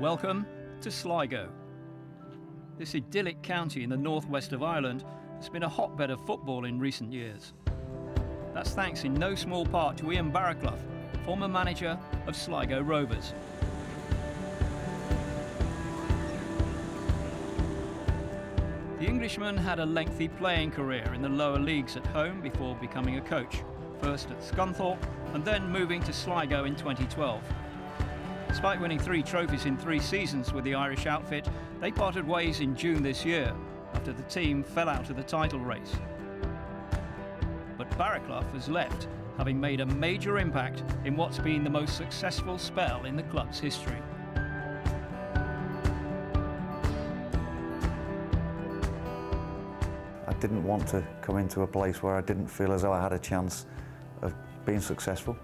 Welcome to Sligo. This idyllic county in the northwest of Ireland has been a hotbed of football in recent years. That's thanks in no small part to Ian Baraclough, former manager of Sligo Rovers. The Englishman had a lengthy playing career in the lower leagues at home before becoming a coach, first at Scunthorpe and then moving to Sligo in 2012. Despite winning 3 trophies in 3 seasons with the Irish outfit, they parted ways in June this year after the team fell out of the title race. But Baraclough has left, having made a major impact in what's been the most successful spell in the club's history. I didn't want to come into a place where I didn't feel as though I had a chance of being successful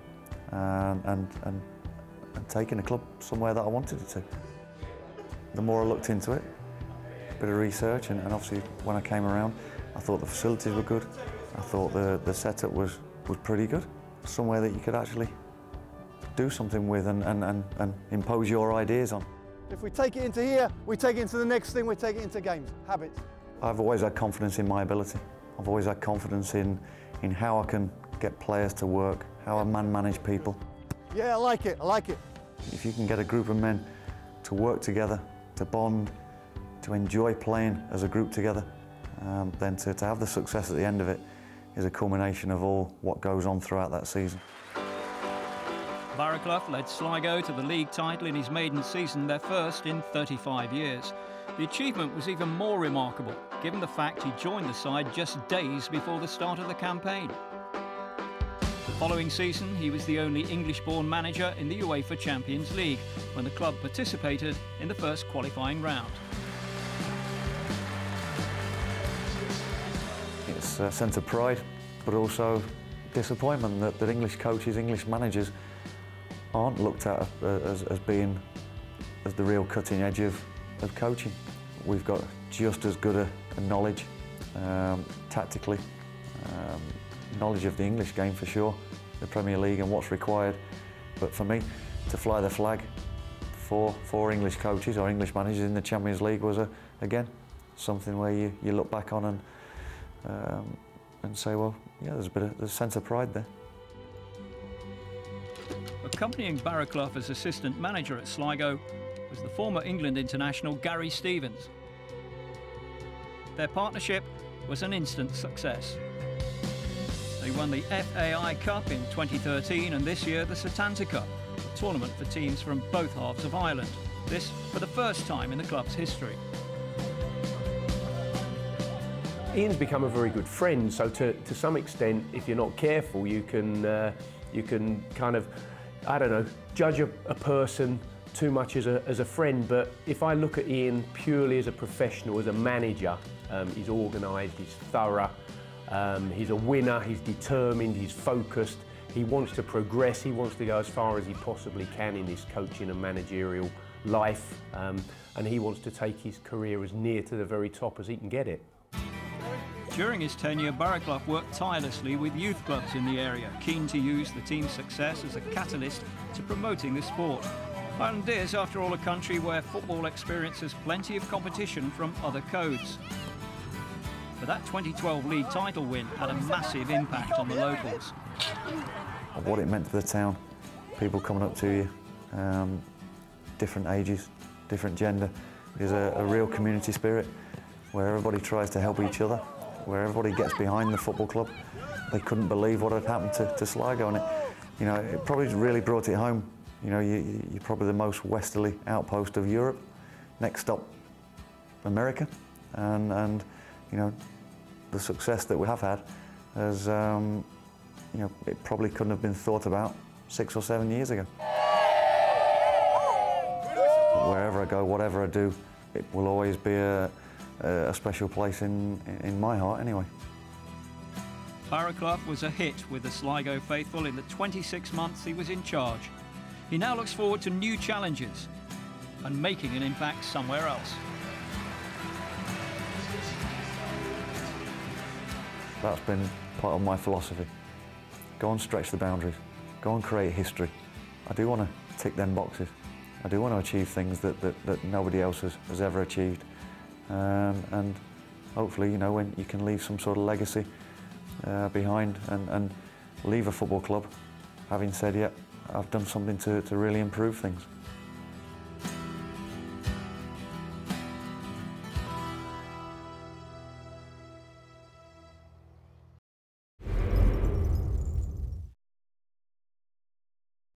and taking the club somewhere that I wanted it to. The more I looked into it, a bit of research, and obviously when I came around, I thought the facilities were good. I thought the setup was pretty good. Somewhere that you could actually do something with and impose your ideas on. If we take it into here, we take it into the next thing, we take it into games, habits. I've always had confidence in my ability. I've always had confidence in how I can get players to work, how I manage people. Yeah, I like it, I like it. If you can get a group of men to work together, to bond, to enjoy playing as a group together, then to have the success at the end of it is a culmination of all what goes on throughout that season. Baraclough led Sligo to the league title in his maiden season, their first in 35 years. The achievement was even more remarkable, given the fact he joined the side just days before the start of the campaign. The following season, he was the only English-born manager in the UEFA Champions League, when the club participated in the first qualifying round. It's a sense of pride, but also disappointment that English coaches, English managers aren't looked at as being the real cutting edge of coaching. We've got just as good a knowledge, tactically, knowledge of the English game for sure, the Premier League and what's required. But for me, to fly the flag for English coaches or English managers in the Champions League was, again, something where you look back on and say, well, yeah, there's a sense of pride there. Accompanying Baraclough as assistant manager at Sligo was the former England international Gary Stevens. Their partnership was an instant success. They won the FAI Cup in 2013 and this year the Setanta Cup, a tournament for teams from both halves of Ireland. This for the first time in the club's history. Ian's become a very good friend, so to some extent, if you're not careful, you can kind of, I don't know, judge a person too much as a friend. But if I look at Ian purely as a professional, as a manager, he's organised, he's thorough, he's a winner, he's determined, he's focused, he wants to progress, he wants to go as far as he possibly can in his coaching and managerial life, and he wants to take his career as near to the very top as he can get it. During his tenure, Baraclough worked tirelessly with youth clubs in the area, keen to use the team's success as a catalyst to promoting the sport. Ireland is, after all, a country where football experiences plenty of competition from other codes. But that 2012 league title win had a massive impact on the locals. What it meant to the town, people coming up to you, different ages, different gender. There's a real community spirit where everybody tries to help each other, where everybody gets behind the football club. They couldn't believe what had happened to Sligo, and it probably really brought it home. You're probably the most westerly outpost of Europe. Next stop, America, and the success that we have had has, it probably couldn't have been thought about 6 or 7 years ago. Wherever I go, whatever I do, it will always be a special place in my heart anyway. Baraclough was a hit with the Sligo faithful in the 26 months he was in charge. He now looks forward to new challenges and making an impact somewhere else. That's been part of my philosophy. Go and stretch the boundaries. Go and create history. I do want to tick them boxes. I do want to achieve things that nobody else has ever achieved. And hopefully, you know, when you can leave some sort of legacy behind and leave a football club having said, yeah, I've done something to really improve things.